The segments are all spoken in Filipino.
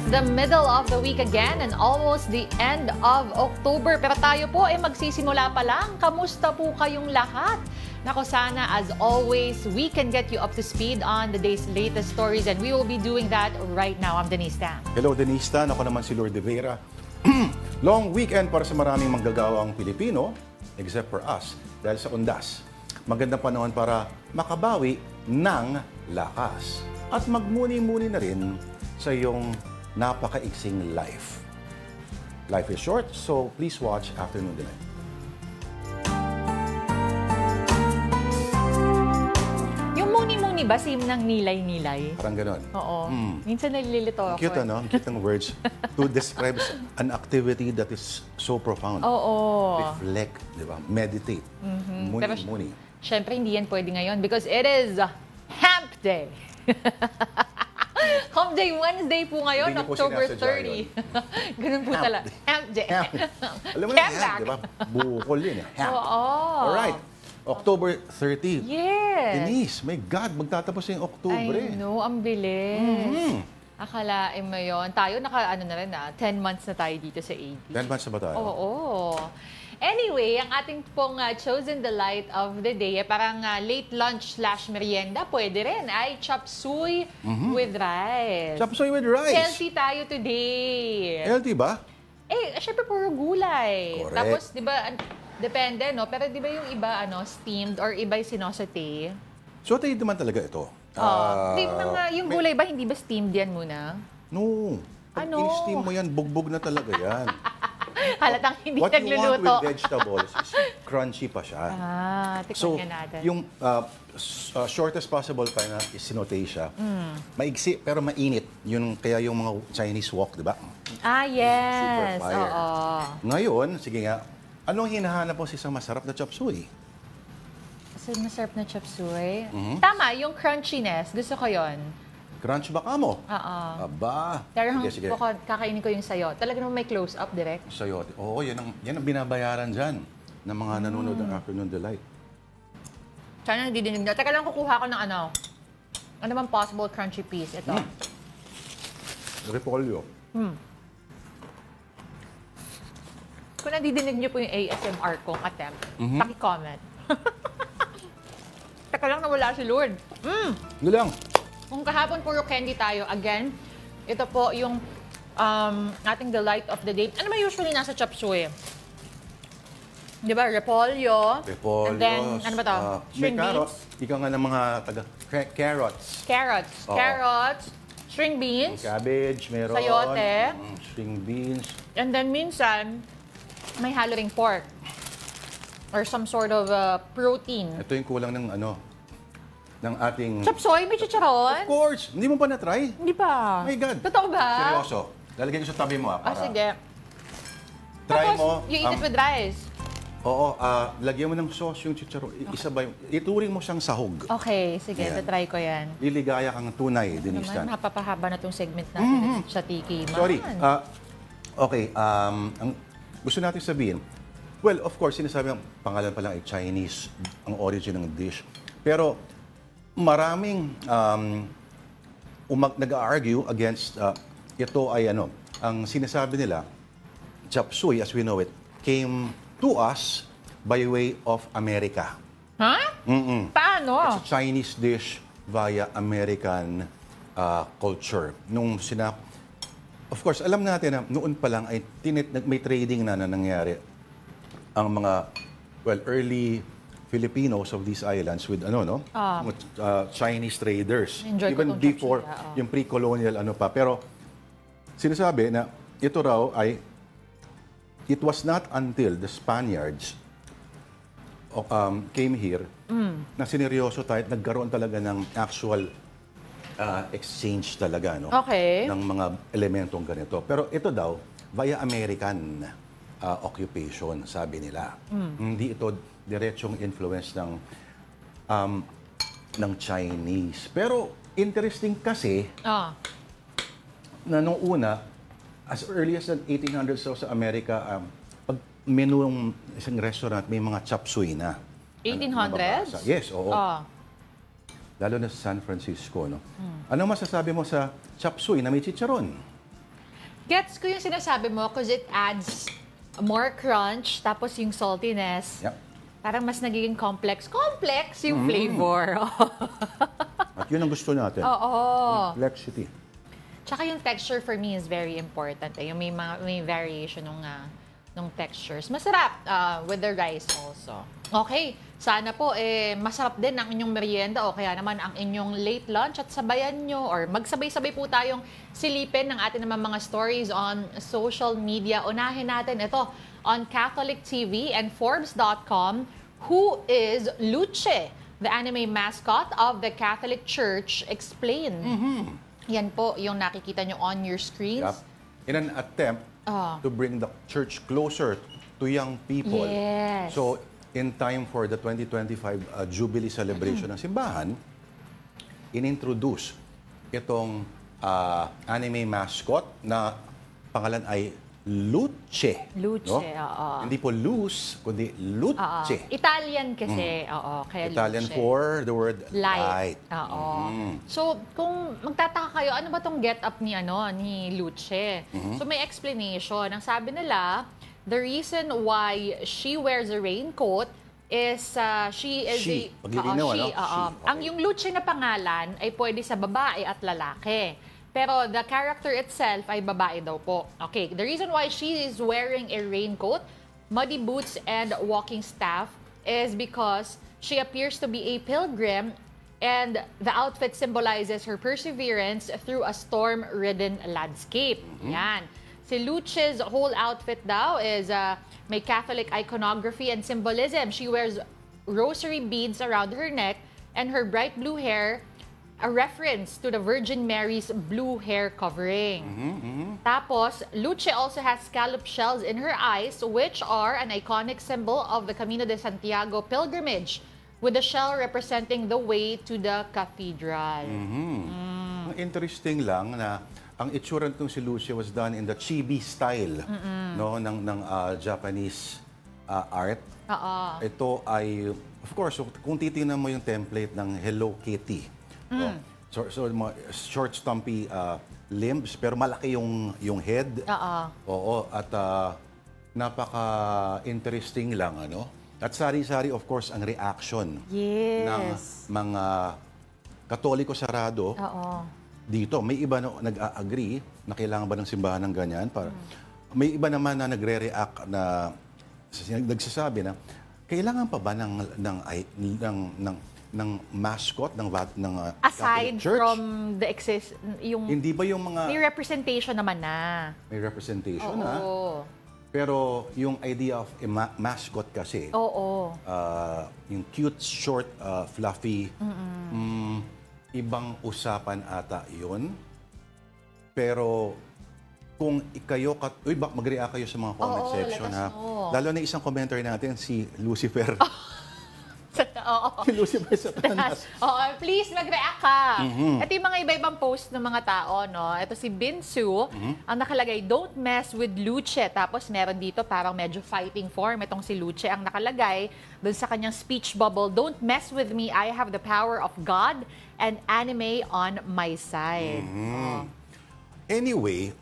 the middle of the week again and almost the end of October. Pero tayo po ay magsisimula pa lang. Kamusta po kayong lahat? Nako, sana as always, we can get you up to speed on the day's latest stories and we will be doing that right now. I'm Denise Tan. Hello, Denise Tan. Ako naman si Lord De Vera. Long weekend para sa maraming manggagawang Pilipino, except for us, dahil sa undas. Magandang panahon para makabawi ng lakas. At magmuni-muni na rin sa iyong napakaiksing life. Life is short, so please watch Afternoon Delight. Yung muni-muni ba, sim ng nilay-nilay? Parang ganon. Oo. Minsan nalilito ako. Cute, ano? Cute ang words to describe an activity that is so profound. Oo. Reflect, di ba? Meditate. Muni-muni. Siyempre, hindi yan pwede ngayon because it is Hump Day. Hump Day Wednesday po ngayon, Hindi niyo po October sinasadya 30. Ganun po talaga. Hump Day. Alam mo na yan, di ba? Bukol yun. Hump. Oo. Alright. October 30. Yes. Denise, my God, magtatapos yung October. I know, ang bilis. Akalain mo yun. Tayo, na rin 10 months na tayo dito sa AD. 10 months na ba tayo? Oo. Anyway, ang ating pong chosen delight of the day, parang late lunch/merienda, pwede rin, ay chop suey with rice. Chop suey with rice. Healthy tayo today. Healthy ba? Eh, syempre puro gulay. Correct. Tapos, di ba, depende, no? Pero di ba yung iba, steamed or iba sinosote? So, tayo naman talaga ito. Yung gulay ba, hindi ba steamed yan muna? No. Pag Ano? in-steam mo yan, bugbog na talaga yan. Halatang hindi What you want nagluluto. with vegetables is crunchy pa siya. Tikman So, nga natin. yung shortest possible time na isinote siya, maigsi pero mainit. Kaya yung mga Chinese wok, di ba? Yes. Super fire. Oo. Ngayon, sige nga, anong hinahanap mo sa isang masarap na chop suey? So, masarap na chop suey. Tama, yung crunchiness. Gusto ko yon. Crunch ba ka mo? Oo. Aba. Pero Sige. kakainin ko yung sayo. Talaga naman may close-up direct. Sayote. Oo, yan ang binabayaran dyan ng mga nanonood ng Afternoon Delight. Sana nadidinig na. Teka lang, kukuha ko ng ano bang possible crunchy piece? Ito. Repolyo. Kung nadidinig niyo po yung ASMR kong attempt, paki-comment. Teka lang, nawala si Lord. Ano lang? Kung kahapon puro candy tayo, again, ito po yung ating delight of the day. Ano ba usually nasa chop suey? Di ba? Repolyo. And then, ano ba ito? String beans. Ikaw nga ng mga carrots. Carrots. Oo. Carrots. String beans. Cabbage, meron. Sayote. String beans. And then minsan, may halo ring pork. Or some sort of protein. Ito yung kulang ng ng ating... Chop suey? May chicharon? Of course! Hindi mo pa na-try? Hindi pa. My God! Totoo ba? Seryoso. Lalagyan ko sa tabi mo para... Sige. Try Tapos, mo. you eat it with rice. Oo, lagyan mo ng sauce yung chicharon. Isa ba yung... Ituring mo siyang sahog. Okay, sige. Yan. Try ko yan. Liligaya kang tunay, Denise Tan. Naman, mapapahaba na itong segment natin sa Tiki Man. Sorry. Okay, ang gusto natin sabihin, well, of course, sinasabi ang pangalan pa lang ay Chinese, ang origin ng dish. Pero maraming nag-argue against ito ay ang sinasabi nila, chop suey, as we know it, came to us by way of America. Ha? Paano? It's a Chinese dish via American culture. Of course, alam natin na noon pa lang ay may trading na nangyari ang mga, early Filipinos of these islands with Chinese traders. Enjoy ko Even tong before chapsuya, yung pre-colonial pa. Pero sinasabi na ito raw ay it was not until the Spaniards came here na sineryoso tayo at nagkaroon talaga ng actual exchange talaga Okay. ng mga elementong ganito. Pero ito daw, via American occupation, sabi nila. Hindi ito diretsong influence ng Chinese. Pero interesting kasi na nung una, as early as the 1800s sa Amerika, pag menu ng isang restaurant, may mga chop suey na. 1800s? Yes, oo. Lalo na sa San Francisco, no? Ano masasabi mo sa chop suey na may chicharon? Gets ko yung sinasabi mo because it adds more crunch, tapos yung saltiness. Yep. Parang mas nagiging complex yung flavor. At yun ang gusto natin. Oo. Complexity. Tsaka yung texture for me is very important. Yung may variation ng textures. Masarap with the rice also. Okay, sana po masarap din ang inyong merienda o kaya naman ang inyong late lunch at sabayan nyo or magsabay-sabay po tayong silipin ng atin naman mga stories on social media. Unahin natin ito on Catholic TV and Forbes.com. Who is Luce, the anime mascot of the Catholic Church? Explained. Yan po yung nakikita nyo on your screens. Yep. In an attempt to bring the church closer to young people. Yes. So, in time for the 2025 Jubilee celebration ng simbahan, inintroduce itong anime mascot na pangalan ay Luce. Luce, no? oo. Hindi po Luz, kundi Luce. Italian kasi, kaya Italian Luce. for the word light. Oo. So, kung magtataka kayo, ano ba tong get up ni Luce? So, may explanation. Ang sabi nila, the reason why she wears a raincoat is she is She. a... Paglilinaw, she. ano? She. Okay. Ang yung Luce na pangalan ay pwede sa babae at lalaki. Pero the character itself ay babae daw po. Okay, the reason why she is wearing a raincoat, muddy boots, and walking staff is because she appears to be a pilgrim and the outfit symbolizes her perseverance through a storm-ridden landscape. Yan. Si Luce's whole outfit daw is may Catholic iconography and symbolism. She wears rosary beads around her neck and her bright blue hair, a reference to the Virgin Mary's blue hair covering. Tapos, Luce also has scallop shells in her eyes, which are an iconic symbol of the Camino de Santiago pilgrimage, with the shell representing the way to the cathedral. Ang interesting lang na ang itsura nitong si Luce was done in the chibi style no ng Japanese art. Ito ay, of course, kung titingnan mo yung template ng Hello Kitty. So short, stumpy limbs, pero malaki yung head. Oo, at napaka-interesting lang, ano? At sari-sari, of course, ang reaction ng mga Katoliko sarado dito. May iba na nag-a-agree na kailangan ba ng simbahan ng ganyan. May iba naman na nagre-react na nagsasabi na kailangan pa ba ng mascot ng Aside Catholic Church? from the yung Hindi ba yung mga... may representation naman na. May representation, ha? Pero yung idea of a mascot kasi, yung cute, short, fluffy, ibang usapan ata yun. Pero kung kayo, mag-react kayo sa mga comment section, ha? Lalo na isang commentary natin, si Lucifer. Si Lucifer Satanas. Please mag-react ka. Ito yung mga iba-ibang post ng mga tao, no? Ito si Binsu, ang nakalagay, don't mess with Luce. Tapos meron dito parang medyo fighting form. Itong si Luce ang nakalagay doon sa kanyang speech bubble, don't mess with me, I have the power of God and anime on my side. Anyway,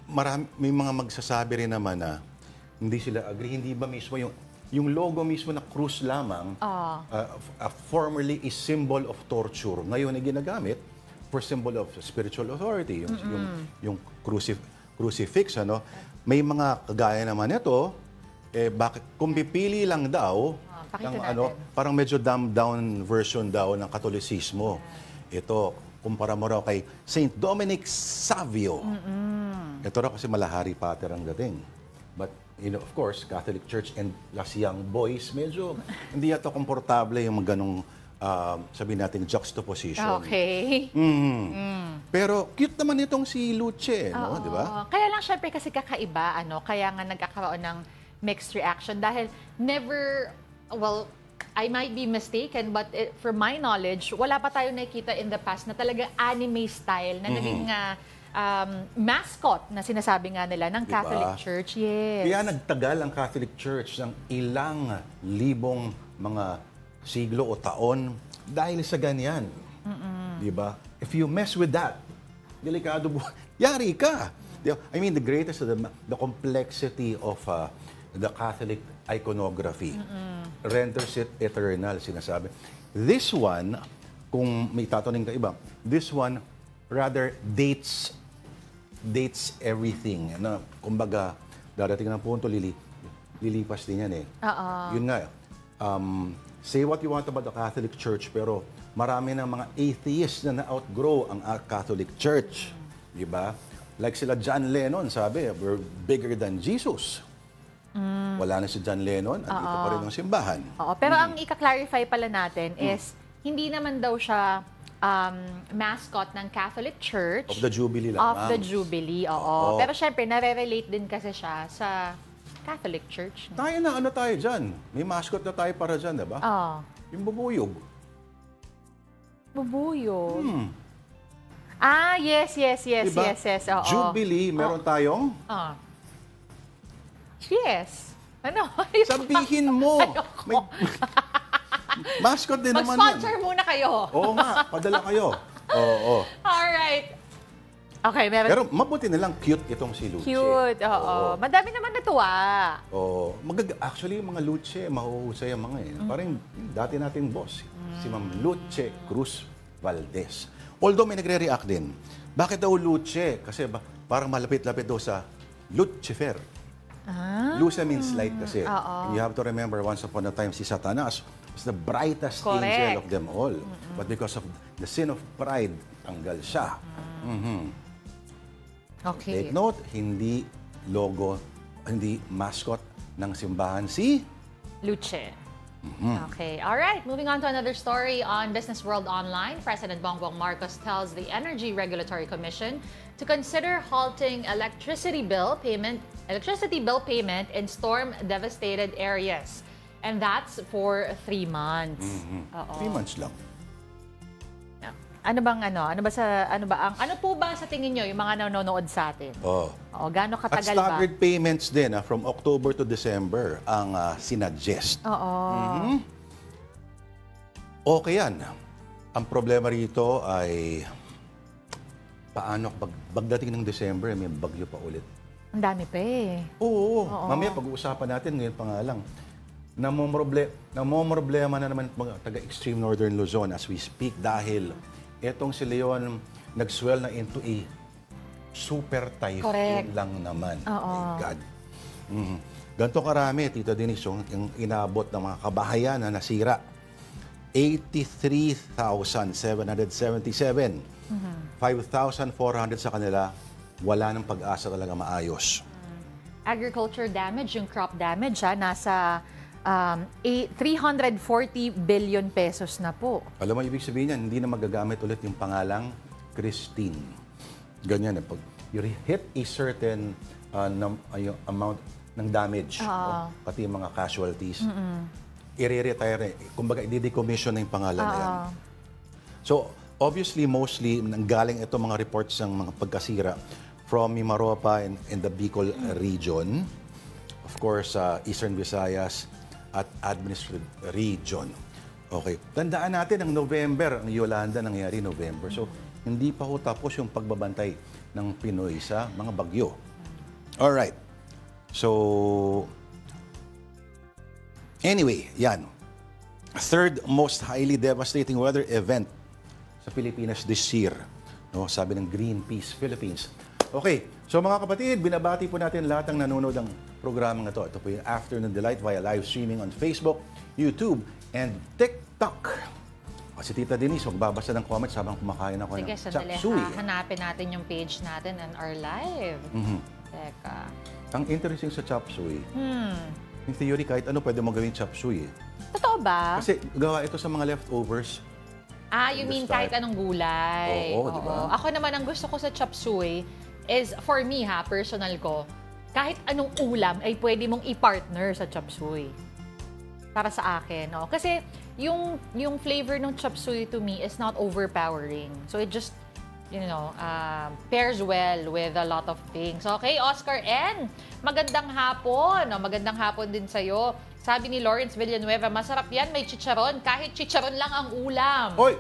may mga magsasabi rin naman na hindi sila agree. Hindi ba mismo yung logo mismo na krus lamang, formerly is symbol of torture. Ngayon ay ginagamit for symbol of spiritual authority. Yung crucifix, ano? May mga kagaya naman ito, bakit, kung pipili lang daw, parang medyo dumbed down version daw ng Katolisismo. Ito, kumpara mo raw kay Saint Dominic Savio. Ito raw kasi Malahari Pater ang dating. But, of course, Catholic Church and las young boys, medyo hindi yata komportable yung ganong, sabihin natin, juxtaposition. Okay. Pero cute naman itong si Luce, no? Di ba? Kaya lang syempre kasi kakaiba, kaya nga nagkakaroon ng mixed reaction dahil never, well, I might be mistaken, but from my knowledge, wala pa tayo nakikita in the past na talaga anime style na naging mascot na sinasabi nga nila ng Catholic Church. Yes. Kaya nagtagal ang Catholic Church ng ilang libong mga siglo o taon dahil sa ganyan. Di ba? If you mess with that, delikado yari ka. I mean, the greatest, the complexity of the Catholic iconography renders it eternal, sinasabi. This one, kung may tatanungin ka iba, this one rather dates everything. Na, kumbaga, darating ng punto, lilipas din yan eh. Yun nga, say what you want about the Catholic Church, pero marami ng mga atheists na na-outgrow ang Catholic Church. Di ba? Like sila John Lennon, sabi, we're bigger than Jesus. Wala na si John Lennon, andito pa rin ang simbahan. Pero ang ika-clarify pala natin is, hindi naman daw siya mascot ng Catholic Church. Of the Jubilee lang. Of the Jubilee, oo. Pero syempre, nare-relate din kasi siya sa Catholic Church. Tayo na, ano tayo dyan? May mascot na tayo para dyan, diba? Yung bubuyog. Bubuyog? Yes. Diba? Yes. Oo. Jubilee, meron tayong? Yes. Ano? Sabihin mo. May mascot din naman yan. Mag-sponsor muna kayo. Oo nga, padala kayo. Oo. Alright. Okay, meron. Pero mabuti na lang, cute itong si Luce. Cute, oo. Madami naman natuwa. Oo. Actually, yung mga Luce, mahuhusay ang mga eh. Parang yung dati nating boss, si Ma'am Luce Cruz Valdez. Although may nagre-react din. Bakit daw Luce? Kasi parang malapit-lapit daw sa Lucifer. Luce means light kasi. And you have to remember, once upon a time, si Satanas was the brightest angel of them all. But because of the sin of pride, tanggal siya. Okay. Take note, hindi logo, hindi mascot ng simbahan si Luce. Okay. All right. Moving on to another story on Business World Online. President Bongbong Marcos tells the Energy Regulatory Commission to consider halting electricity bill payment in storm-devastated areas. And that's for 3 months. 3 months lang. Ano po ba sa tingin nyo yung mga nanonood sa atin? Gaano At katagal ba? staggered payments din, from October to December ang sinuggest. Okay yan. Ang problema rito ay paano pagdating ng December, may bagyo pa ulit. Ang dami pa eh. Oo. Mamaya pag-uusapan natin ngayon pa nga lang. Namomroblema na naman mga taga-extreme northern Luzon as we speak dahil etong si Leon nag-swell na into a super typhoon lang naman. My God. Ganito karami, Tita Denise, yung inabot ng mga kabahayan na nasira. 83,777. 5,400 sa kanila, wala ng pag-asa talaga maayos. Agriculture damage, yung crop damage, nasa 340 billion pesos na po. Alam mo, ibig sabihin yan, hindi na magagamit ulit yung pangalang Christine. Ganyan, pag you hit a certain amount ng damage, pati yung mga casualties, i-retire, kumbaga, i-decommission na yung pangalan na yan. So, obviously, mostly, nanggaling ito mga reports ng mga pagkasira from Mimaropa and the Bicol region, of course, Eastern Visayas, at Administrative Region. Okay. Tandaan natin, ang November, ang Yolanda nangyari November. So, hindi pa ho tapos yung pagbabantay ng Pinoy sa mga bagyo. Alright. So, anyway, yan. Third most highly devastating weather event sa Pilipinas this year. No, sabi ng Greenpeace Philippines. Okay, so mga kapatid, binabati po natin lahat ng nanonood ng programang ito. Ito po yung Afternoon Delight via live streaming on Facebook, YouTube, and TikTok. Si Tita Denise, magbabasa ng comments habang kumakain ako ng chop suey. Hanapin natin yung page natin and our live. Teka. Ang interesting sa chop suey, in theory, kahit ano pwede mo gawin chop suey. Totoo ba? Kasi gawa ito sa mga leftovers. You mean kahit anong gulay? Oo, diba? Ako naman, ang gusto ko sa chop suey is, for me personal ko, kahit anong ulam ay pwede mong i-partner sa chop suey. Para sa akin, no? Kasi yung flavor ng chop suey to me is not overpowering. So it just, pairs well with a lot of things. Okay, Oscar N, magandang hapon. No? Magandang hapon din sa'yo. Sabi ni Lawrence Villanueva, masarap yan, may chicharon. Kahit chicharon lang ang ulam. Hoy!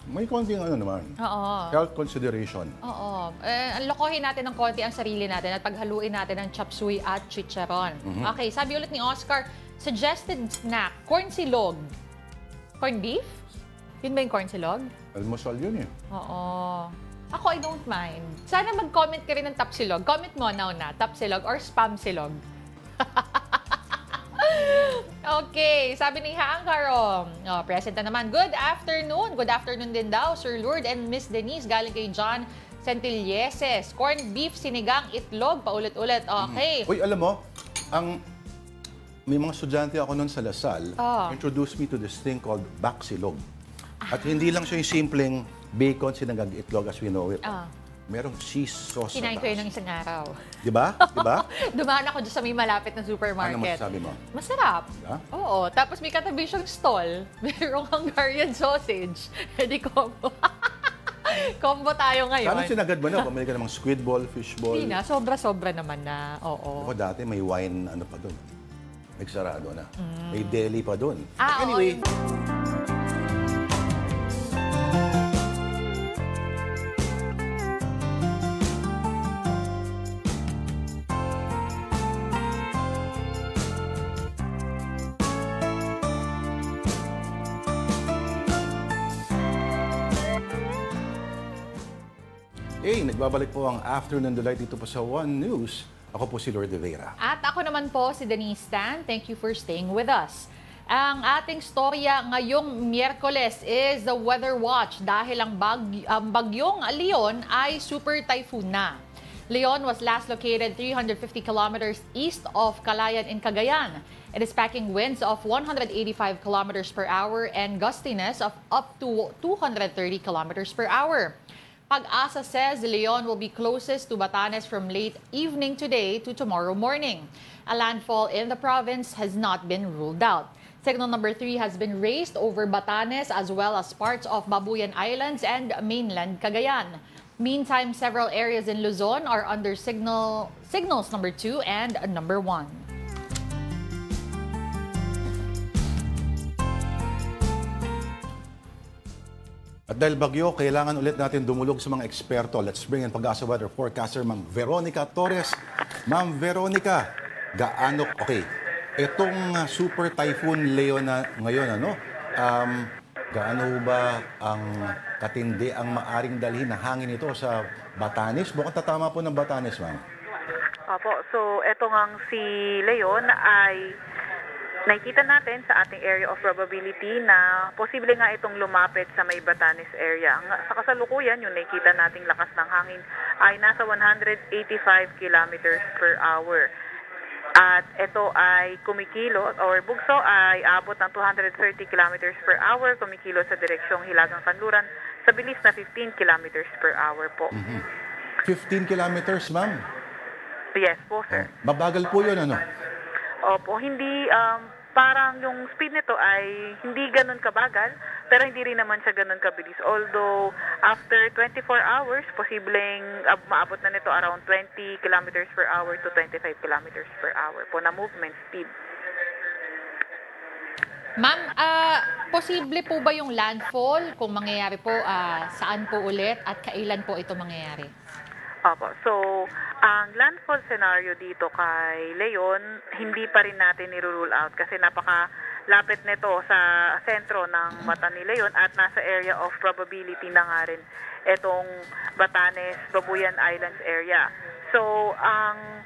May konting ano naman. Oo. Health consideration. Oo. Lokohin natin ng konti ang sarili natin at paghaluin natin ng chop suey at chicharon. Okay, sabi ulit ni Oscar, suggested snack, corn silog. Corn beef? Yun ba yung corn silog? Almusal yun eh. Oo. Ako, I don't mind. Sana mag-comment ka rin ng tapsilog. Comment mo now na, tapsilog or spam silog. Okay, sabi ni Haang Karong. Oh, present na naman. Good afternoon. Good afternoon din daw, Sir Lourdes and Miss Denise. Galing kay John Centilleses. Corn beef, sinigang, itlog, paulit-ulit. Okay. Uy, alam mo, may mga estudyante ako noon sa Lasal, introduced me to this thing called baksilog. At hindi lang siya yung simpleng bacon, sinangag, itlog as we know it. Merong cheese sauce. Kinain ko yun ng isang araw. Di ba? Di ba? Dumaan ako dyan sa may malapit na supermarket. Ano masasabi mo? Masarap. Diba? Oo. Tapos may katabi siyang stall. Merong Hungarian sausage. Hindi combo. Combo tayo ngayon. Sana sinagad mo na, pamili ka namang squid ball, fish ball. Hindi na. Sobra-sobra naman na. Oo. Ako dati may wine ano pa doon. Nagsarado na. May deli pa doon. Oo. Anyway. Nagbabalik po ang Afternoon Delight dito po sa One News. Ako po si Lourdes Vera. At ako naman po si Denise Tan. Thank you for staying with us. Ang ating storya ngayong Miyerkules is the weather watch dahil ang bagyong Leon ay super typhoon na. Leon was last located 350 kilometers east of Calayan in Cagayan. It is packing winds of 185 kilometers per hour and gustiness of up to 230 kilometers per hour. Pag-asa says Leon will be closest to Batanes from late evening today to tomorrow morning. A landfall in the province has not been ruled out. Signal number 3 has been raised over Batanes as well as parts of Babuyan Islands and mainland Cagayan. Meantime, several areas in Luzon are under signals number 2 and number 1. At dahil bagyo, kailangan ulit natin dumulog sa mga eksperto. Let's bring in Pag-asa Weather Forecaster, Ma'am Veronica Torres. Ma'am Veronica, okay, itong Super Typhoon Leon na ngayon, gaano ba ang katindi ang maaring dalhin na hangin ito sa Batanes? Mukhang tatama po ng Batanes, ma'am. Opo, so eto ngang si Leon ay nakikita natin sa ating area of probability na posible nga itong lumapit sa may Batanes area. Sa kasalukuyan, yung nakikita nating lakas ng hangin ay nasa 185 kilometers per hour. At ito ay kumikilo or bugso ay abot ng 230 kilometers per hour, kumikilo sa direksyong Hilagang Kanluran sa bilis na 15 kilometers per hour po. 15 kilometers, ma'am? Yes po, sir. Mabagal po yun, ano? Opo, hindi, parang yung speed nito ay hindi ganun kabagal, pero hindi rin naman siya ganun kabilis. Although, after 24 hours, posibleng maabot na nito around 20 kilometers per hour to 25 kilometers per hour po na movement speed. Ma'am, posible po ba yung landfall? Kung mangyayari po, saan po ulit at kailan po ito mangyayari? Opo. So, ang landfall scenario dito kay Leon, hindi pa rin natin nirule out kasi napakalapit nito sa sentro ng mata ni Leon at nasa area of probability na nga rin itong Batanes, Babuyan Islands area. So, ang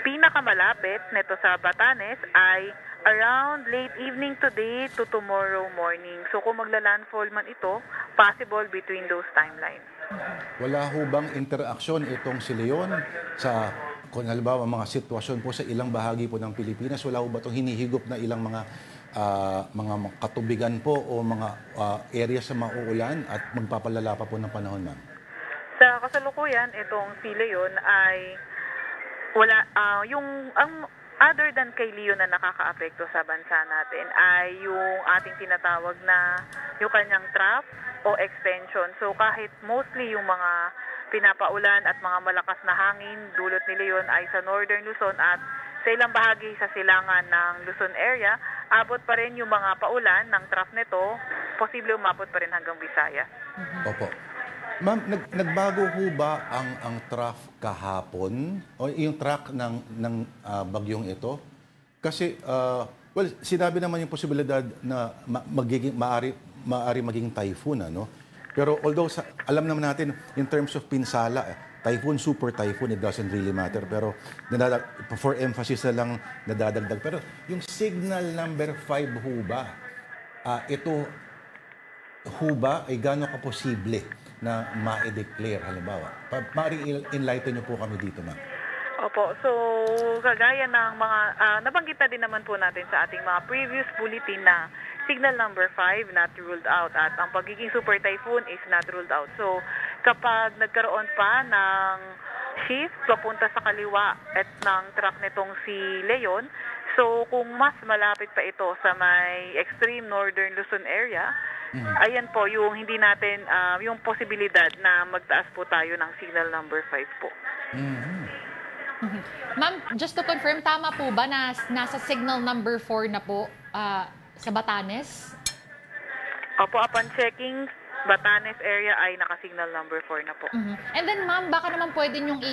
pinakamalapit nito sa Batanes ay around late evening today to tomorrow morning. So, kung magla-landfall man ito, possible between those timelines. Wala ho bang interaksyon itong si Leon sa, kung halimbawa, mga sitwasyon po sa ilang bahagi po ng Pilipinas? Wala ho ba itong hinihigop na ilang mga katubigan po o mga area sa mauulan at magpapalala pa po ng panahon, ma'am? Sa kasalukuyan, itong si Leon ay wala, ang other than kay Leon na nakakaapekto sa bansa natin ay yung ating tinatawag na yung kanyang trough o extension. So kahit mostly yung mga pinapaulan at mga malakas na hangin dulot ni Leon ay sa northern Luzon at sa ilang bahagi sa silangan ng Luzon area, abot pa rin yung mga paulan ng trough nito, posible umabot pa rin hanggang Visayas. Opo. Ma'am, nagbago ho ba ang track kahapon o yung track ng bagyong ito? Kasi well, sinabi naman yung posibilidad na maari maging typhoon, ano? Pero although alam naman natin in terms of pinsala, typhoon, super typhoon, it doesn't really matter. Pero for emphasis na lang nadadagdag. Pero yung signal number 5 ho ba, ito ho ba ay gaano ka-posible na ma-declare halimbawa? Maaaring enlighten niyo po kami dito, ma'am. Opo, so kagaya ng mga, nabanggit na din naman po natin sa ating mga previous bulletin na signal number 5 not ruled out at ang pagiging super typhoon is not ruled out. So kapag nagkaroon pa ng shift papunta sa kaliwa at ng track nitong si Leon, so kung mas malapit pa ito sa may extreme northern Luzon area, ayan po yung hindi natin, yung posibilidad na magtaas po tayo ng signal number 5 po. Ma'am, just to confirm, tama po ba na nasa signal number 4 na po sa Batanes? Opo, upon checking, Batanes area ay naka-signal number 4 na po. And then ma'am, baka naman pwede nyong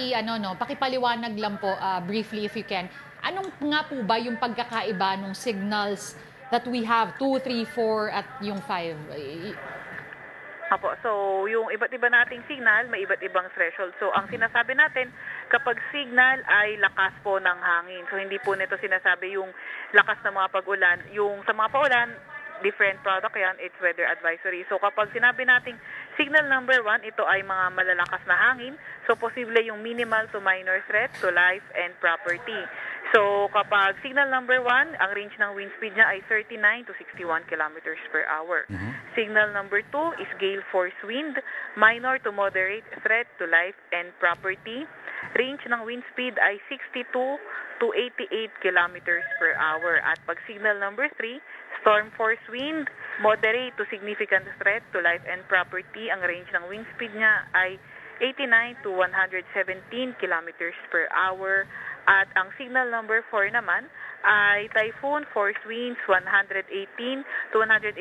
pakipaliwanag lang po briefly if you can. Anong nga po ba yung pagkakaiba ng signals that we have 2, 3, 4 at yung 5? Apo, so yung iba't iba nating signal, may iba't ibang threshold. So ang sinasabi natin, kapag signal ay lakas po ng hangin. So hindi po nito sinasabi yung lakas ng mga pag-ulan. Yung sa mga paulan, different product yan, it's weather advisory. So kapag sinabi nating signal number 1, ito ay mga malalakas na hangin. So posible yung minimal to minor threat to life and property. So kapag signal number 1, ang range ng wind speed niya ay 39 to 61 kilometers per hour. Signal number 2 is gale force wind, minor to moderate threat to life and property. Range ng wind speed ay 62 to 88 kilometers per hour. At pag signal number 3, storm force wind, moderate to significant threat to life and property. Ang range ng wind speed niya ay 89 to 117 kilometers per hour. At ang signal number 4 naman ay typhoon force winds 118 to 184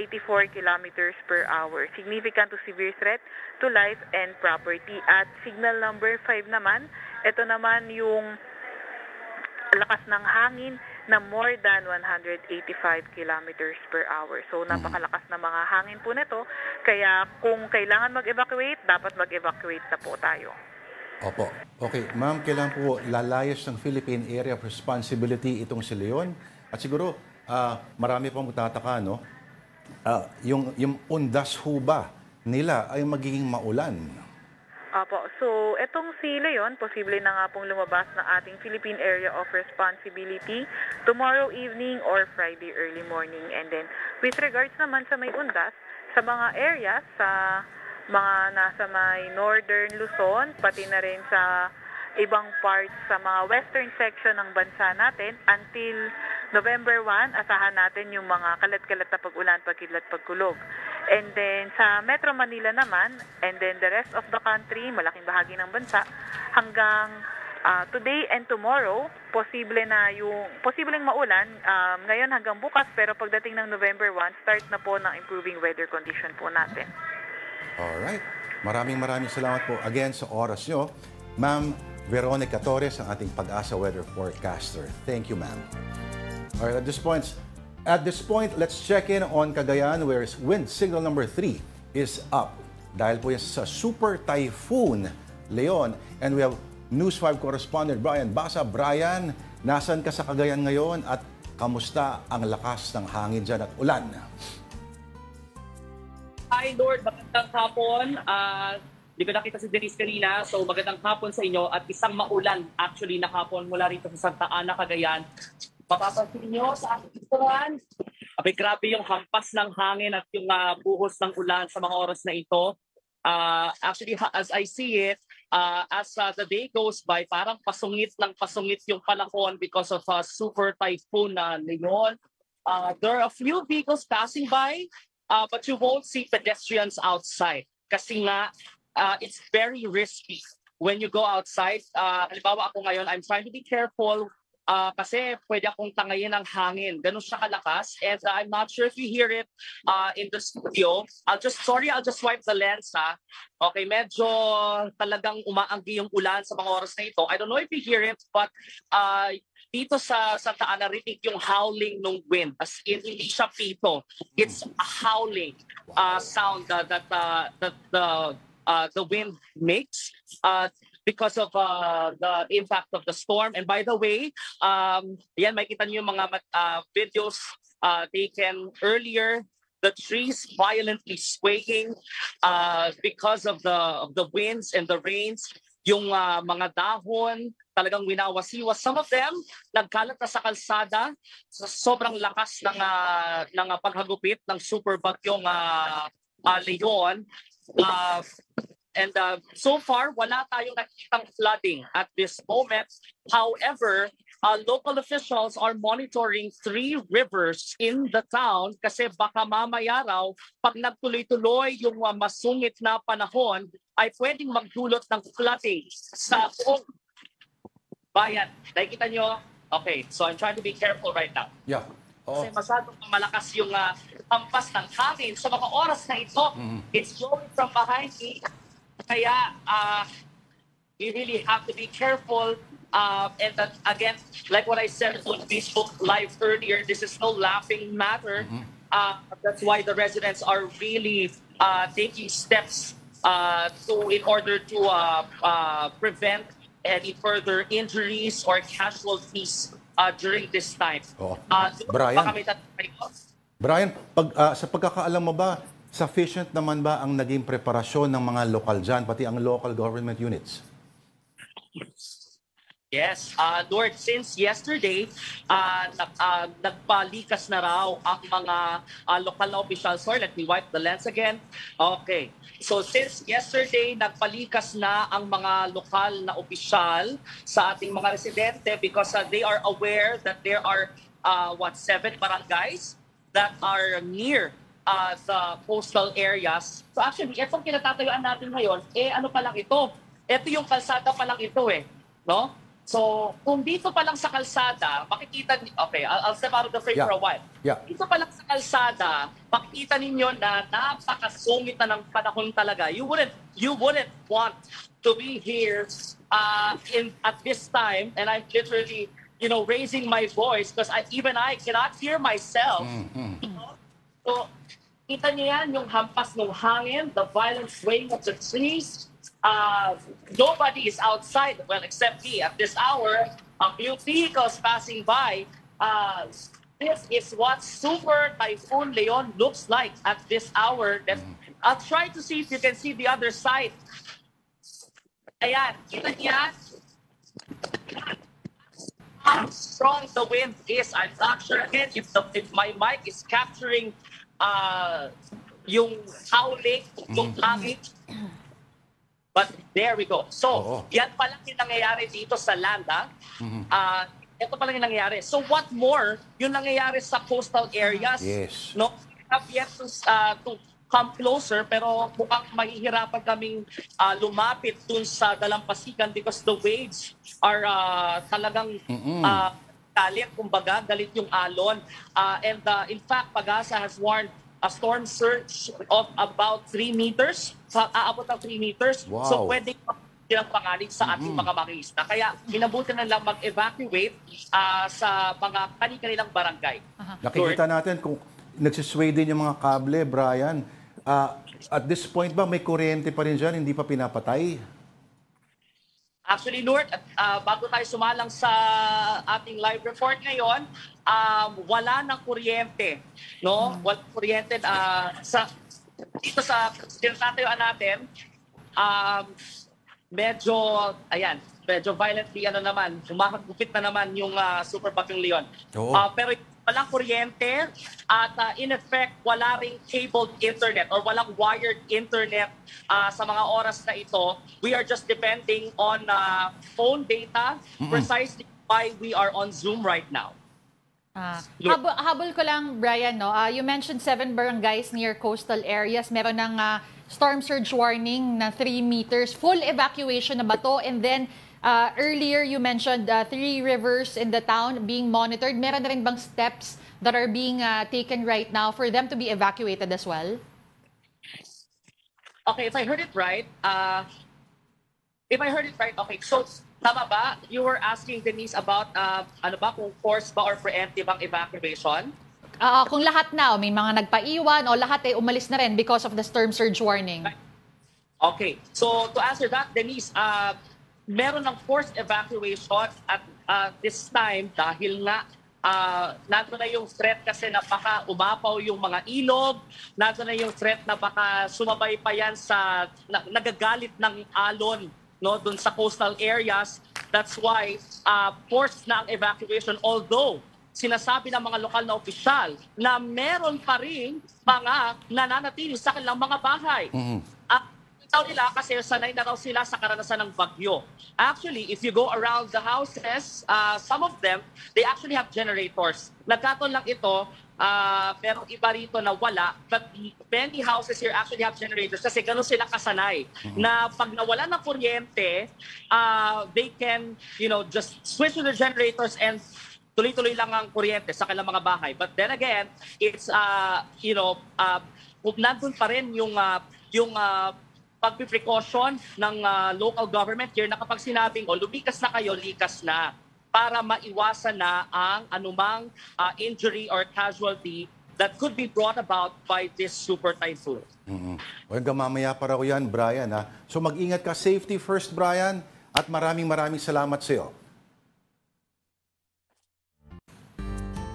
kilometers per hour. Significant to severe threat to life and property. At signal number 5 naman, ito naman yung lakas ng hangin na more than 185 kilometers per hour. So napakalakas na mga hangin po nito. Kaya kung kailangan mag-evacuate, dapat mag-evacuate na po tayo. Opo. Okay, ma'am, kailangan po lalayas ng Philippine Area of Responsibility itong si Leon. At siguro, marami pang magtataka, no? Yung undas ho ba nila ay magiging maulan? Opo. So, etong si Leon, posible na nga pong lumabas ng ating Philippine Area of Responsibility tomorrow evening or Friday early morning. And then, with regards naman sa may undas, sa mga areas, sa mga nasa may northern Luzon, pati na rin sa ibang parts sa mga western section ng bansa natin, until November 1, asahan natin yung mga kalat-kalat na pag-ulan, pagkidlat, pagkulog. And then sa Metro Manila naman, and then the rest of the country, malaking bahagi ng bansa, hanggang today and tomorrow, posibleng maulan ngayon hanggang bukas, pero pagdating ng November 1, start na po ng improving weather condition po natin. Alright. Maraming salamat po again sa oras nyo. Ma'am Veronica Torres, ang ating Pag-asa weather forecaster. Thank you, ma'am. Alright, at this point, let's check in on Cagayan where wind signal number 3 is up. Dahil po yan sa Super Typhoon Leon. And we have News 5 correspondent Brian Basa. Brian, nasan ka sa Cagayan ngayon at kamusta ang lakas ng hangin dyan at ulan? Hi Lord, magandang hapon. Di ko nakita si Denise kanina, so magandang hapon sa inyo at isang maulan actually na hapon mula rito sa Santa Ana, Cagayan. Mapapansin niyo sa aking restaurant, grabe yung hampas ng hangin at yung buhos ng ulan sa mga oras na ito. Actually, as I see it, as the day goes by, parang pasungit yung panahon because of Super Typhoon Leon. There are a few vehicles passing by, but you won't see pedestrians outside. Kasi nga, it's very risky when you go outside. Halimbawa ako ngayon, I'm trying to be careful kasi pwede akong tangayin ng hangin. Ganun siya kalakas. And I'm not sure if you hear it in the studio. I'll just wipe the lens, ha. Okay, medyo talagang umaanggi yung ulan sa mga oras na ito. I don't know if you hear it, but dito sa Santa Ana, rinig yung howling ng wind. As in, hindi siya pito. It's a howling sound that the wind makes. Because of the impact of the storm. And by the way, yan, makikita niyo yung mga videos taken earlier. The trees violently swaying because of the winds and the rains. Yung mga dahon talagang winawasiwas. Some of them nagkalat na sa kalsada sa sobrang lakas ng paghagupit ng super bagyong Leon. And so far, wala tayong nakikitang flooding at this moment. However, local officials are monitoring 3 rivers in the town kasi baka mamaya raw, pag nagtuloy-tuloy yung masungit na panahon, ay pwedeng magdulot ng flooding sa buong bayan. Nakikita nyo? Okay, so I'm trying to be careful right now. Yeah. Kasi masyadong malakas yung hampas ng hangin sa mga oras na ito. It's blowing from behind me. Kaya, you really have to be careful. And that, again, like what I said on Facebook Live earlier, this is no laughing matter. That's why the residents are really taking steps in order to prevent any further injuries or casualties during this time. Brian, sa pagkakaalam mo ba, sufficient naman ba ang naging preparasyon ng mga lokal dyan, pati ang local government units? Yes, Lord, since yesterday, nagpalikas na raw ang mga lokal na officials. Sorry, let me wipe the lens again. Okay, so since yesterday, nagpalikas na ang mga lokal na opisyal sa ating mga residente because they are aware that there are 7 barangays that are near the coastal areas. So actually, itong kinatatayuan natin ngayon, ano pa lang ito? Ito yung kalsada pa lang ito no? So, kung dito pa lang sa kalsada, makikita, okay, I'll step out of the frame for a while. Yeah. Dito pa lang sa kalsada, makikita ninyo na napakasungit na ng panahon talaga. You wouldn't want to be here at this time, and I'm literally, raising my voice because even I cannot hear myself. So, kita niyo yan, yung hampas ng hangin, the violent swaying of the trees. Nobody is outside, well, except me. At this hour, a few vehicles passing by. This is what Super Typhoon Leon looks like at this hour. I'll try to see if you can see the other side. Ayan, kita niya? How strong the wind is. I'm not sure again if my mic is capturing yung howling, yung hangin. But there we go. So, yan pa lang yung nangyayari dito sa Landa. Ito pa lang yung nangyayari. So, what more yung nangyayari sa coastal areas? Yes. No? We have yet to come closer, pero mukhang mahihirapan kaming lumapit dun sa dalampasigan because the waves are talagang galit, kumbaga, galit yung alon. And in fact, Pag-asa has warned a storm surge of about 3 meters. Aabot ng 3 meters. Wow. So pwede silang panganib sa ating mga mangingisda. Kaya minabuti na lang mag-evacuate sa mga kani-kanilang barangay. Nakikita natin kung nagsisway din yung mga kable, Brian. At this point ba, may kuryente pa rin dyan, hindi pa pinapatay? Actually, Lord, bago tayo sumalang sa ating live report ngayon, wala nang kuryente, no? Wala kuryente dito sa tinatayuan natin. Medyo violently humakagupit na naman yung Super Bagyong Leon. Pero walang kuryente at in effect wala ring cabled internet or walang wired internet sa mga oras na ito. We are just depending on phone data, precisely why we are on Zoom right now. Habol ko lang, Brian, no? You mentioned 7 barangays near coastal areas. Meron ng storm surge warning na 3 meters. Full evacuation na ba to? And then, Earlier, you mentioned 3 rivers in the town being monitored. Meron na rin bang steps that are being taken right now for them to be evacuated as well? Okay, if I heard it right, okay, so tama ba? You were asking Denise about ano ba, kung forced ba or preemptive ang evacuation? Kung lahat na, may mga nagpaiwan o lahat ay umalis na rin because of the storm surge warning. Okay, so to answer that, Denise, meron ng forced evacuation at this time dahil nga nandun na yung threat kasi na baka umapaw yung mga ilog, nandun na yung threat na baka sumabay pa yan sa nagagalit ng alon, no, dun sa coastal areas. That's why forced na ang evacuation, although sinasabi ng mga lokal na opisyal na meron pa rin mga nananatili sa kanilang mga bahay. Nila kasi sanay na raw sila sa karanasan ng bagyo. Actually, if you go around the houses, some of them, they actually have generators. Nagkataon lang ito, pero iba rito na wala. But many houses here actually have generators kasi ganun sila kasanay. Na pag nawala ng kuryente, they can, just switch to the generators and tuloy-tuloy lang ang kuryente sa kanilang mga bahay. But then again, it's, nandun pa rin yung pagpiprecaution ng local government here na kapag sinabing, lumikas na kayo, likas na, para maiwasan na ang anumang injury or casualty that could be brought about by this super typhoon. Hanggang mamaya pa raw yan, Brian. So mag-ingat ka. Safety first, Brian. At maraming salamat sa iyo.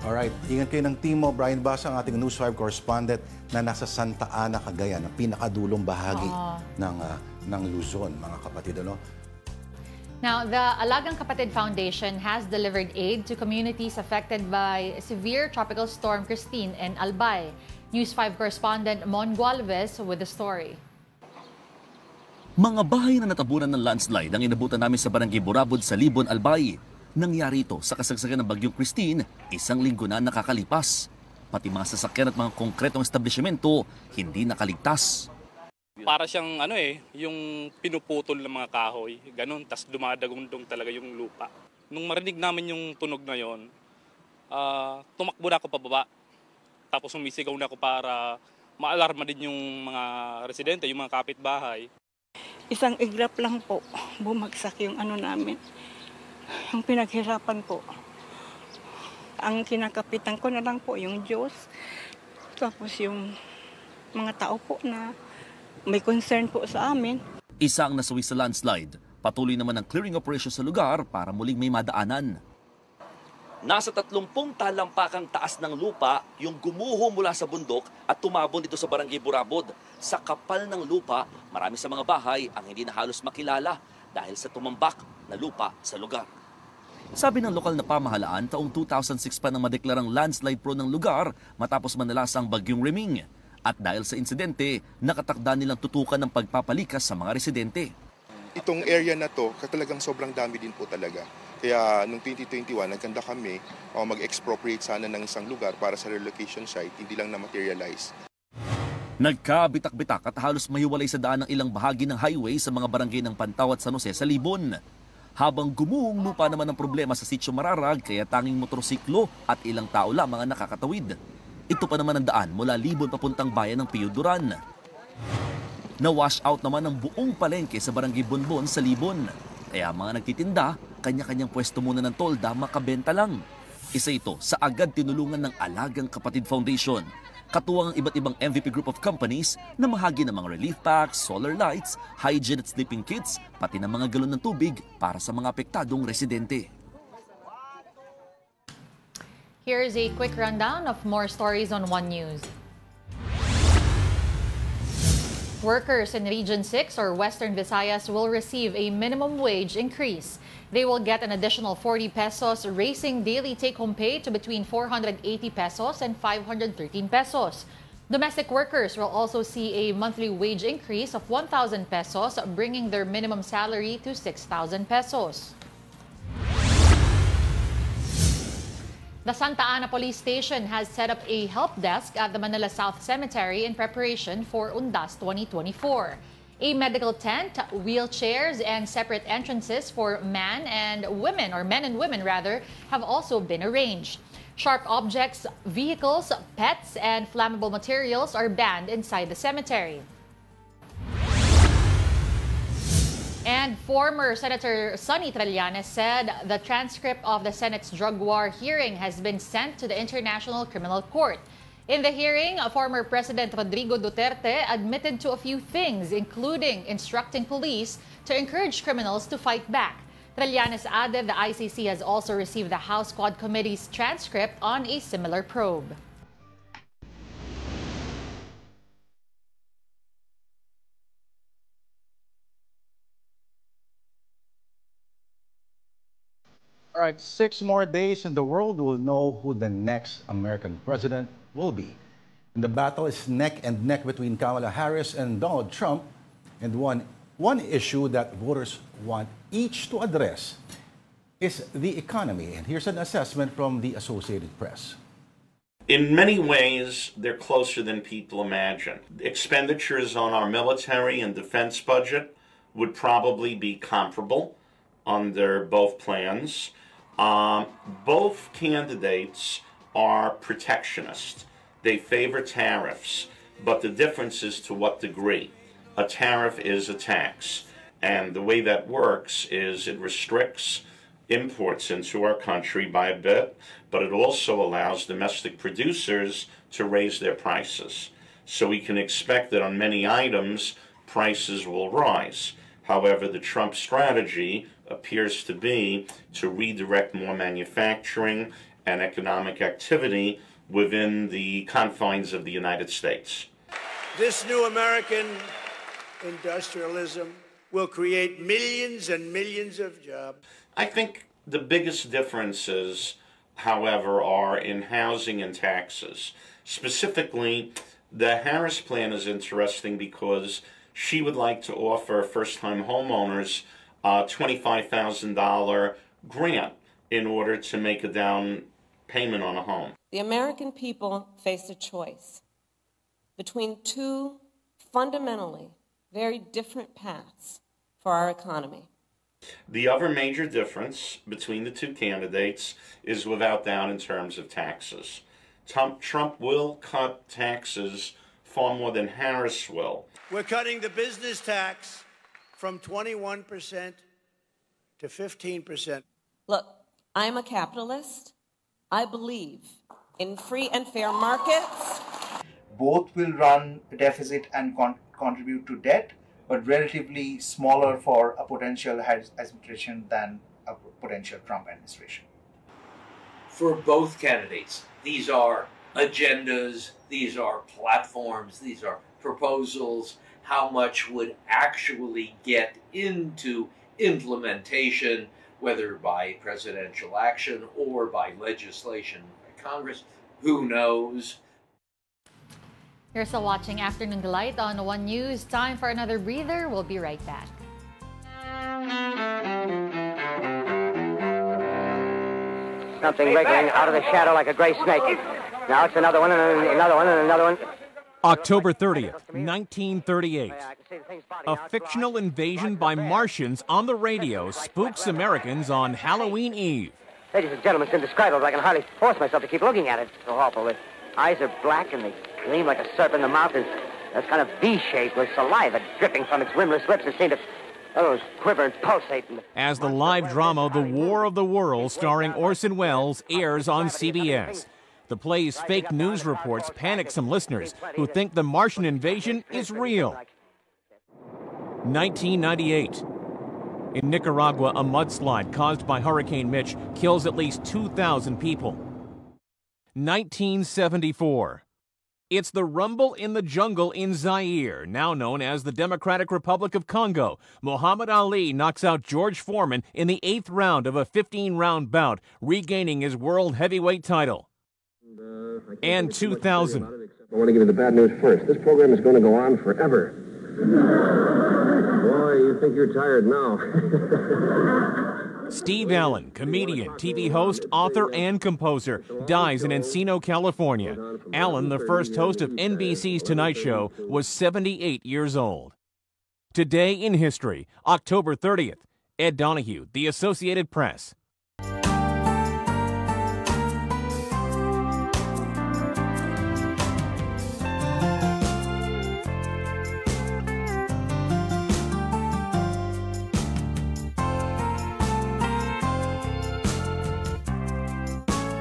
Alright, ingat kayo ng team mo. Brian Basa, ang ating News 5 correspondent na nasa Santa Ana, Cagayan, ang pinakadulong bahagi ng Luzon, mga kapatid. Now, the Alagang Kapatid Foundation has delivered aid to communities affected by severe tropical storm Christine and Albay. News 5 correspondent Mon Gualvez with the story. Mga bahay na natabunan ng landslide ang inabutan namin sa Barangay Burabod sa Libon, Albay. Nangyari ito sa kasagsagan ng bagyong Christine, 1 linggo na nakakalipas. Pati mga sasakyan at mga konkretong establishmento hindi nakaligtas. Para siyang yung pinuputol ng mga kahoy, ganun, tas dumadagundong talaga yung lupa. Nung marinig namin yung tunog na yon, tumakbo na ako pababa. Tapos sumisigaw na ako para maalarma din yung mga residente, yung mga kapitbahay. Isang iglap lang po, bumagsak yung namin. Ang pinaghirapan po. Ang kinakapitan ko na lang po yung Diyos. Tapos yung mga tao po na may concern po sa amin. Isa ang nasawi sa landslide. Patuloy naman ang clearing operation sa lugar para muling may madaanan. Nasa 30 talampakang taas ng lupa yung gumuho mula sa bundok at tumabon dito sa Barangay Burabod. Sa kapal ng lupa, marami sa mga bahay ang hindi na halos makilala dahil sa tumambak na lupa sa lugar. Sabi ng lokal na pamahalaan, taong 2006 pa nang madeklarang landslide prone ng lugar matapos manalasa ang bagyong Reming. At dahil sa insidente, nakatakda nilang tutukan ng pagpapalikas sa mga residente. Itong area na to, talagang sobrang dami din po talaga. Kaya noong 2021, nagkanda kami mag-expropriate sana ng isang lugar para sa relocation site, hindi lang na-materialize. Nagkabitak-bitak at halos mahiwalay sa daan ng ilang bahagi ng highway sa mga barangay ng Pantaw at San Jose sa Libon. Habang gumuhong lupa naman ang problema sa Sitio Mararag, kaya tanging motorsiklo at ilang tao lamang ang nakakatawid. Ito pa naman ang daan mula Libon papuntang bayan ng Piyuduran. Na-wash out naman ang buong palengke sa Barangay Bonbon sa Libon. Kaya mga nagtitinda, kanya-kanyang pwesto muna ng tolda makabenta lang. Isa ito sa agad tinulungan ng Alagang Kapatid Foundation. Katuwang ang iba't ibang MVP group of companies na mahagi ng mga relief packs, solar lights, hygiene at sleeping kits, pati ng mga galon ng tubig para sa mga apektadong residente. Here's a quick rundown of more stories on One News. Workers in Region 6 or Western Visayas will receive a minimum wage increase. They will get an additional 40 pesos, raising daily take-home pay to between 480 pesos and 513 pesos. Domestic workers will also see a monthly wage increase of 1,000 pesos, bringing their minimum salary to 6,000 pesos. The Santa Ana Police Station has set up a help desk at the Manila South Cemetery in preparation for Undas 2024. A medical tent, wheelchairs, and separate entrances for men and women rather, have also been arranged. Sharp objects, vehicles, pets, and flammable materials are banned inside the cemetery. And former Senator Sonny Trillanes said the transcript of the Senate's drug war hearing has been sent to the International Criminal Court. In the hearing, former President Rodrigo Duterte admitted to a few things, including instructing police to encourage criminals to fight back. Trillanes added the ICC has also received the House Quad Committee's transcript on a similar probe. All right, 6 more days and the world will know who the next American president will be. And the battle is neck and neck between Kamala Harris and Donald Trump. And one issue that voters want each to address is the economy. And here's an assessment from the Associated Press. In many ways, they're closer than people imagine. Expenditures on our military and defense budget would probably be comparable under both plans. Both candidates are protectionist. They favor tariffs, but the difference is to what degree. A tariff is a tax, and the way that works is it restricts imports into our country by a bit, but it also allows domestic producers to raise their prices. So we can expect that on many items, prices will rise. However, the Trump strategy appears to be to redirect more manufacturing and economic activity within the confines of the United States. This new American industrialism will create millions and millions of jobs. I think the biggest differences, however, are in housing and taxes. Specifically, the Harris plan is interesting because she would like to offer first-time homeowners a $25,000 grant in order to make a down payment on a home. The American people face a choice between two fundamentally very different paths for our economy. The other major difference between the two candidates is without doubt in terms of taxes. Trump will cut taxes far more than Harris will. We're cutting the business tax from 21% to 15%. Look, I'm a capitalist. I believe in free and fair markets. Both will run a deficit and contribute to debt, but relatively smaller for a potential Harris administration than a potential Trump administration. For both candidates, these are agendas, these are platforms, these are proposals. How much would actually get into implementation, whether by presidential action or by legislation by Congress? Who knows? You're still watching Afternoon Delight on One News. Time for another breather. We'll be right back. Something wriggling out of the shadow like a gray snake. Now it's another one and another one and another one. October 30th, 1938. A fictional invasion by Martians on the radio spooks Americans on Halloween Eve. Ladies and gentlemen, it's indescribable. I can hardly force myself to keep looking at it. It's so awful. The eyes are black and they gleam like a serpent. The mouth is kind of V-shaped with saliva dripping from its rimless lips that seem to quiver and pulsate. As the live drama The War of the Worlds starring Orson Welles airs on CBS. The play's fake news reports panic some listeners who think the Martian invasion is real. 1998. In Nicaragua, a mudslide caused by Hurricane Mitch kills at least 2,000 people. 1974. It's the rumble in the jungle in Zaire, now known as the Democratic Republic of Congo. Muhammad Ali knocks out George Foreman in the 8th round of a 15-round bout, regaining his world heavyweight title. And 2000. I want to give you the bad news first. This program is going to go on forever. Boy, you think you're tired now. Steve Allen, comedian, TV host, author, and composer, dies in Encino, California. Allen, the first host of NBC's Tonight Show, was 78 years old. Today in History, October 30th. Ed Donahue, The Associated Press.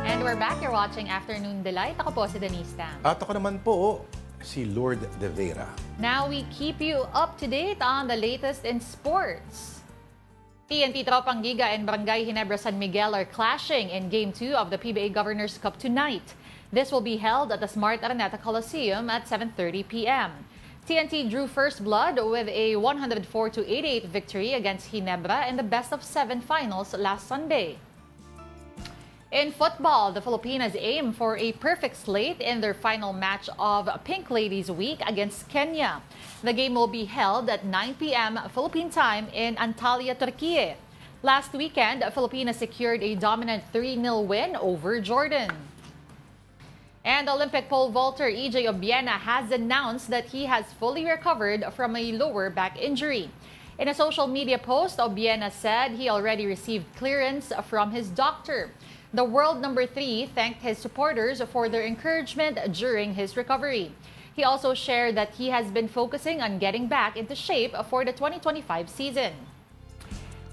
And we're back. You're watching Afternoon Delight. Ako po si Denise Tam. At ako naman po, si Lord De Vera. Now we keep you up to date on the latest in sports. TNT Tropang Giga and Barangay Ginebra San Miguel are clashing in Game 2 of the PBA Governors Cup tonight. This will be held at the Smart Araneta Coliseum at 7:30 p.m. TNT drew first blood with a 104-88 victory against Ginebra in the best-of-7 finals last Sunday. In football, the Filipinas aim for a perfect slate in their final match of Pink Ladies Week against Kenya. The game will be held at 9 p.m. Philippine time in Antalya, Turkey. Last weekend, Filipinas secured a dominant 3-0 win over Jordan. And Olympic pole vaulter EJ Obiena has announced that he has fully recovered from a lower back injury. In a social media post, Obiena said he already received clearance from his doctor. The world number 3 thanked his supporters for their encouragement during his recovery. He also shared that he has been focusing on getting back into shape for the 2025 season.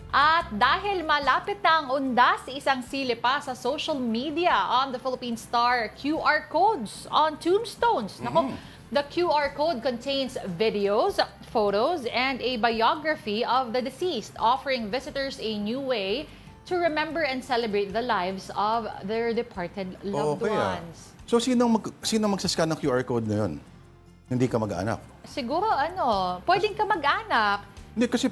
At dahil malapit na ang undas, isang sili pa sa social media on the Philippine Star QR codes on tombstones. Nako, the QR code contains videos, photos, and a biography of the deceased, offering visitors a new way to remember and celebrate the lives of their departed loved ones. So, sino magsascan ng QR code na yun? Hindi ka mag-anak? Siguro pwedeng ka mag-anak. Hindi, kasi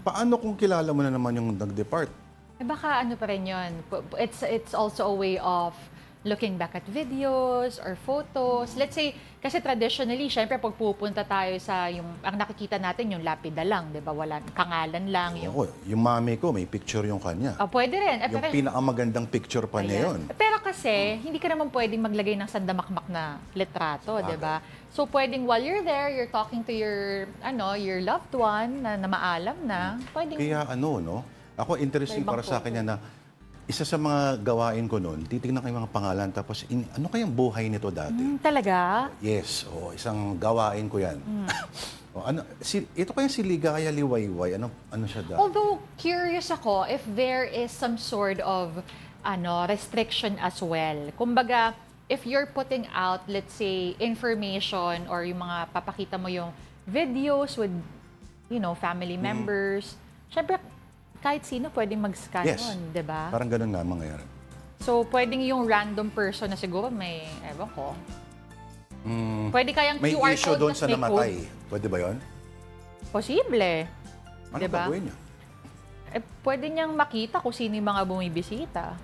paano kung kilala mo na naman yung nag-depart? Baka pa rin yun. It's also a way of looking back at videos or photos. Let's say, kasi traditionally, syempre pag pupunta tayo sa ang nakikita natin yung lapida lang, di ba? Wala, pangalan lang. Yung mami ko, may picture yung kanya. Pwede rin. Yung pinakamagandang picture pa niya yun. Pero kasi, hindi ka naman pwedeng maglagay ng sandamakmak na litrato, di ba? So, pwedeng while you're there, you're talking to your loved one na maalam na. Pwedeng... Kaya ako interesting para sa akin yan na isa sa mga gawain ko noon, titignan ko yung mga pangalan, tapos ano kayang buhay nito dati? Talaga? Yes, isang gawain ko yan. Ito kayang si Ligaya Liwayway, ano siya dati? Although, curious ako if there is some sort of restriction as well. Kumbaga, if you're putting out, let's say, information or yung mga papakita mo yung videos with, family members, syempre, kahit sino pwedeng mag-scan nun, di ba? Parang ganun nga mangyayari. So, pwedeng yung random person na siguro may, ewan ko. Pwede kayang may QR issue code doon sa namatay. Pwede ba yun? Posible. Ano diba? gagawin niya? Pwede niyang makita kung sino yung mga bumibisita.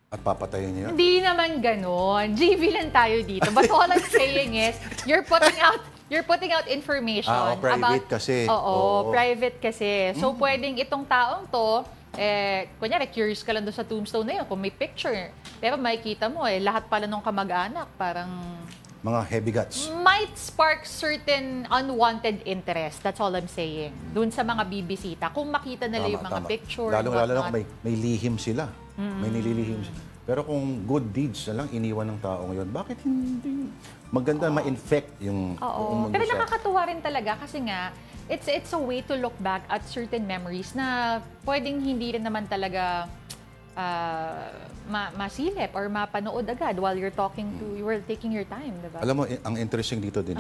At papatayin niya? Hindi naman ganon. GV lang tayo dito. But all I'm saying is, you're putting out information private about... kasi. Private kasi. So, pwedeng itong taong to, kunyari, curious ka lang doon sa tombstone na yun, kung may picture. Pero makikita mo, lahat pala nung kamag-anak, parang... Mga heavy guts. Might spark certain unwanted interest. That's all I'm saying. Doon sa mga bibisita. Kung makita nila yung mga picture. Lalo na kung may lihim sila. May nililihim sila. Pero kung good deeds na lang iniwan ng tao ngayon, bakit hindi maganda ma-infect yung mundo? Pero nakakatuwa rin talaga kasi nga, it's a way to look back at certain memories na pwedeng hindi rin naman talaga masilip or mapanood agad while you're taking your time, diba? Alam mo, ang interesting dito din,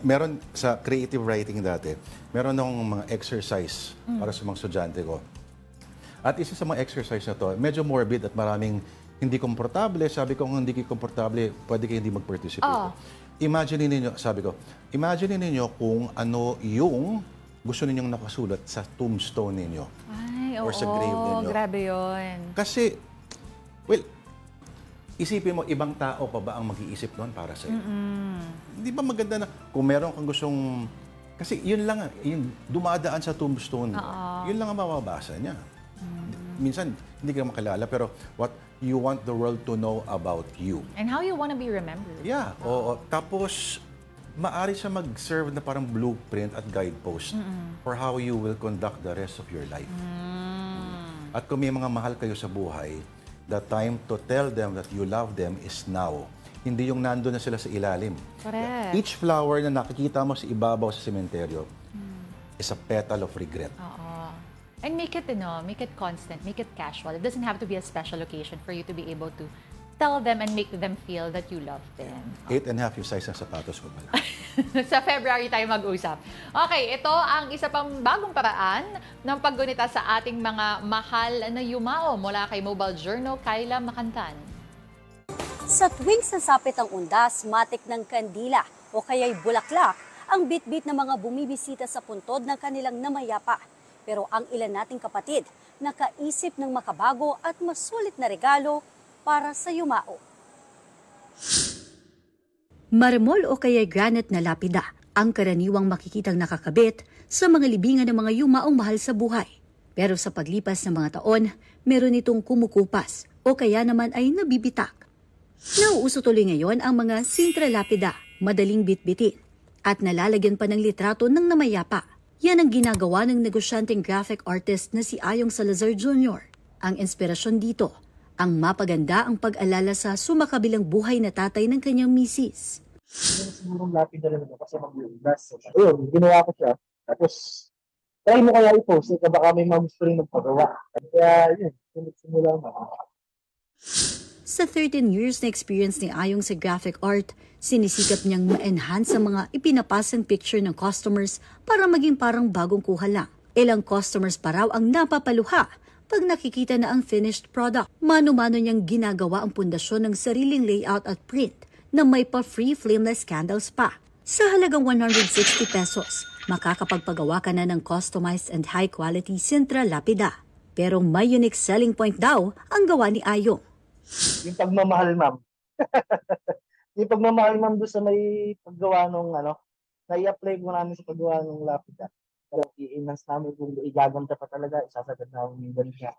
meron sa creative writing dati, meron akong mga exercise para sa mga estudyante ko. At isa sa mga exercise na to, medyo morbid at maraming hindi komportable. Sabi ko, kung hindi kayo komportable, pwede kayo hindi mag-participate. Imagine ninyo kung ano yung gusto ninyong nakasulat sa tombstone ninyo. Or sa grave ninyo. Grabe yun. Kasi, isipin mo, ibang tao pa ba ang mag-iisip noon para sa iyo? Hindi ba maganda na kung meron kang gustong... Kasi yun lang, yung dumadaan sa tombstone, yun lang ang mababasa niya. Minsan, hindi ka makilala, pero what you want the world to know about you. And how you want to be remembered. Yeah. Tapos, maari siya mag-serve na parang blueprint at guidepost for how you will conduct the rest of your life. At kung may mga mahal kayo sa buhay, the time to tell them that you love them is now. Hindi yung nando na sila sa ilalim. Correct. Each flower na nakikita mo sa ibabaw sa sementeryo is a petal of regret. And make it constant, make it casual. It doesn't have to be a special occasion for you to be able to tell them and make them feel that you love them. 8.5 yung size ng sapatos ko pala. Sa February tayo mag-usap. Okay, ito ang isa pang bagong paraan ng paggunita sa ating mga mahal na yumao mula kay Mobile Journal, Kayla Makantan. Sa tuwing sasapit ang undas, matik ng kandila o kaya'y bulaklak, ang bitbit ng mga bumibisita sa puntod ng kanilang namayapa. Pero ang ilan nating kapatid, nakaisip ng makabago at masulit na regalo para sa yumao. Marmol o kaya'y granite na lapida, ang karaniwang makikitang nakakabit sa mga libingan ng mga yumaong mahal sa buhay. Pero sa paglipas ng mga taon, meron itong kumukupas o kaya naman ay nabibitak. Nauuso tuloy ngayon ang mga sintra lapida, madaling bitbitin, at nalalagyan pa ng litrato ng namayapa. Yan ang ginagawa ng negosyanteng graphic artist na si Ayong Salazar Jr. Ang inspirasyon dito, ang mapaganda ang pag-alala sa sumakabilang buhay na tatay ng kanyang misis. Sigurong lapida rin ako kasi mag-ulas. Ayun, ginawa ko siya. Tapos, try mo kaya i-post, baka may gusto rin magpagawa. Kaya yun, simula mo. Sa 13 years na experience ni Ayong sa graphic art, sinisikap niyang ma-enhance ang mga ipinapasang picture ng customers para maging parang bagong kuha lang. Ilang customers pa raw ang napapaluha pag nakikita na ang finished product. Mano-mano niyang ginagawa ang pundasyon ng sariling layout at print na may pa-free flameless candles pa. Sa halagang 160 pesos, makakapagpagawa ka na ng customized and high-quality sintra lapida. Pero may unique selling point daw ang gawa ni Ayong. Yung pagmamahal, ma'am. Yung pagmamahal, ma'am, doon sa may paggawa nung nai-apply mo namin sa paggawa ng lapida. Kaya i-enhance namin kung igaganda pa talaga, isasagad namin yung ganyan.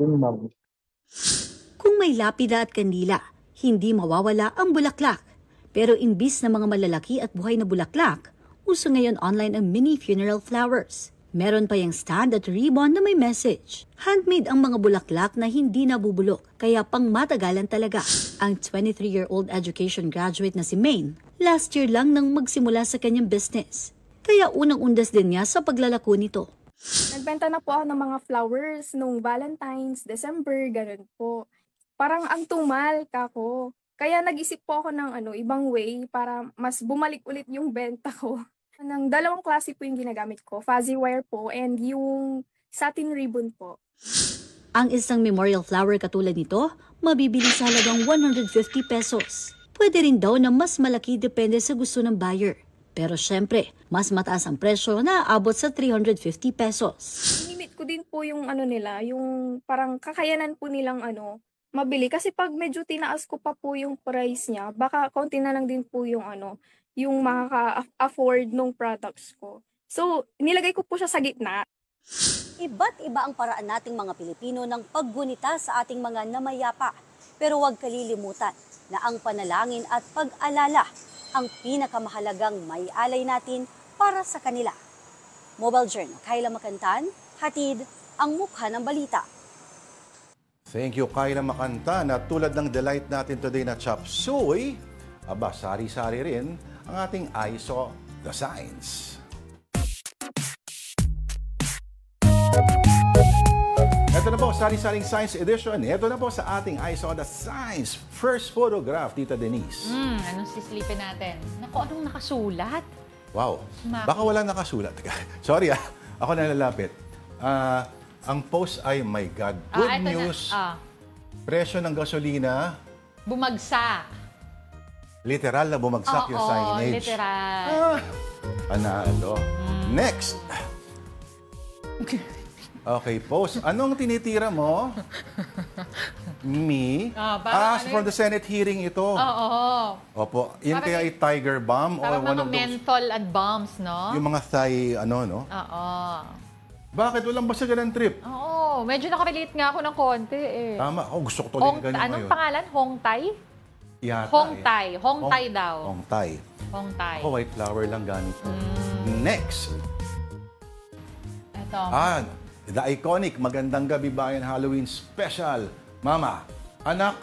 Yun, ma'am. Kung may lapida at kandila, hindi mawawala ang bulaklak. Pero imbis na mga malalaki at buhay na bulaklak, uso ngayon online ang mini funeral flowers. Meron pa yung stand at ribbon na may message. Handmade ang mga bulaklak na hindi nabubulok, kaya pang matagalan talaga. Ang 23-year-old education graduate na si Maine, last year lang nang magsimula sa kanyang business. Kaya unang undas din niya sa paglalako nito. Nagbenta na po ako ng mga flowers nung Valentine's, December, ganun po. Parang ang tumal kako. Kaya nag-isip po ako ng ibang way para mas bumalik ulit yung benta ko. Ng dalawang klase po yung ginagamit ko, fuzzy wire po and yung satin ribbon po. Ang isang memorial flower katulad nito, mabibili sa halagang 150 pesos. Pwede rin daw na mas malaki depende sa gusto ng buyer. Pero syempre, mas mataas ang presyo na aabot sa 350 pesos. Limit ko din po yung nila, yung parang kakayanan po nilang mabili. Kasi pag medyo tinaas ko pa po yung price niya, baka konti na lang din po yung yung makaka-afford ng products ko. So, nilagay ko po siya sa gitna. Iba't iba ang paraan nating mga Pilipino ng paggunita sa ating mga namayapa. Pero huwag kalilimutan na ang panalangin at pag-alala ang pinakamahalagang maialay natin para sa kanila. Mobile Journal, Kayla Makantan, hatid ang mukha ng balita. Thank you, Kayla Makantan. At tulad ng delight natin today na chop suey, sari-sari rin ang ating ISO The Science. Ito na po, sari-saring Science Edition. Ito na po sa ating ISO The Science. First photograph, Tita Denise. Anong sisilipin natin? Naku, anong nakasulat? Wow, baka wala nakasulat. Sorry ako na lalapit. Ang post ay, my God, good news. Presyo ng gasolina. Bumagsak. Literal na bumagsak yung signage. Literal. Panalo. Next. Okay, post. Anong tinitira mo? Me? From the Senate hearing ito. Opo. Yan kaya ay tiger bomb? Parang one mga of those, menthol and bombs, no? yung mga thigh, no? Bakit walang basagan ng trip? Medyo nakarelate nga ako ng konti eh. Tama. Gusto ko tuloy ganyan anong pangalan? Hong Tai? Yata, Hongtai. Hongtai daw. Hongtai. Hongtai. Ako, white flower lang ganito. Next. Ito. The iconic Magandang Gabi Bayan Halloween Special. Mama, anak,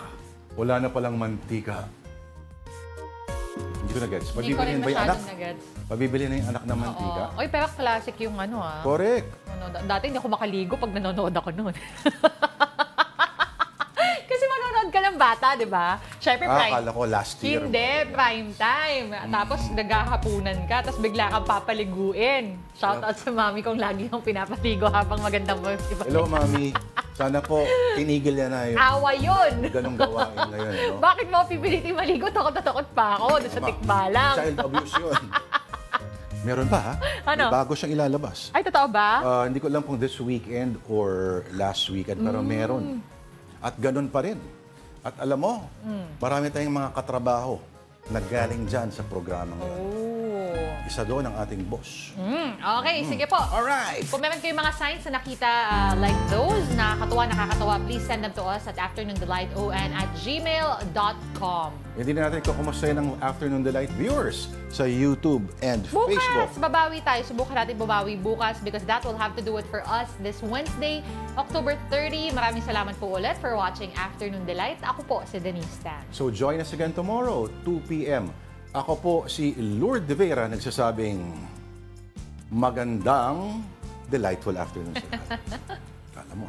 wala na palang mantika. Hindi ko na-gets. Hindi ko rin masyadong na-gets. Pabibili na yung anak ng mantika? Oy, pero classic yung ano Correct. Dati hindi ako makaligo pag nanonood ako noon. Kasi manonood ka ng bata, di ba? Siyempre, Akala ko last year. Hindi, prime time. Tapos naghahapunan ka, tapos bigla kang papaliguin. Shout out sa mami kong lagi yung pinapaligo habang magandang mo. Hello, mami. Sana po, tinigil na yun. Awa yun! Ganong gawain ngayon. No? Bakit mo pipilitin maligo? Takot na takot pa ako. Doon sa tikbalang. Child abuse yun. Meron pa, ha? Ano? Bago siyang ilalabas. Ay, totoo ba? Hindi ko alam kung this weekend or last weekend, pero meron. At ganun pa rin. At alam mo, marami tayong mga katrabaho na galing dyan sa programa ngayon. Isa doon ang ating boss. Okay, sige po. Alright. Kung meron kayong mga signs na nakita like those, nakakatawa, please send them to us at afternoondelighton@gmail.com. Hindi na natin kukumustahin ng Afternoon Delight viewers sa YouTube and Facebook. Bukas, babawi tayo. Subukan natin babawi bukas because that will have to do it for us this Wednesday, October 30. Maraming salamat po ulit for watching Afternoon Delight. Ako po si Denise Tan. So join us again tomorrow, 2 p.m. Ako po si Lourdes de Vera nagsasabing magandang delightful afternoon sa lahat. Kala mo.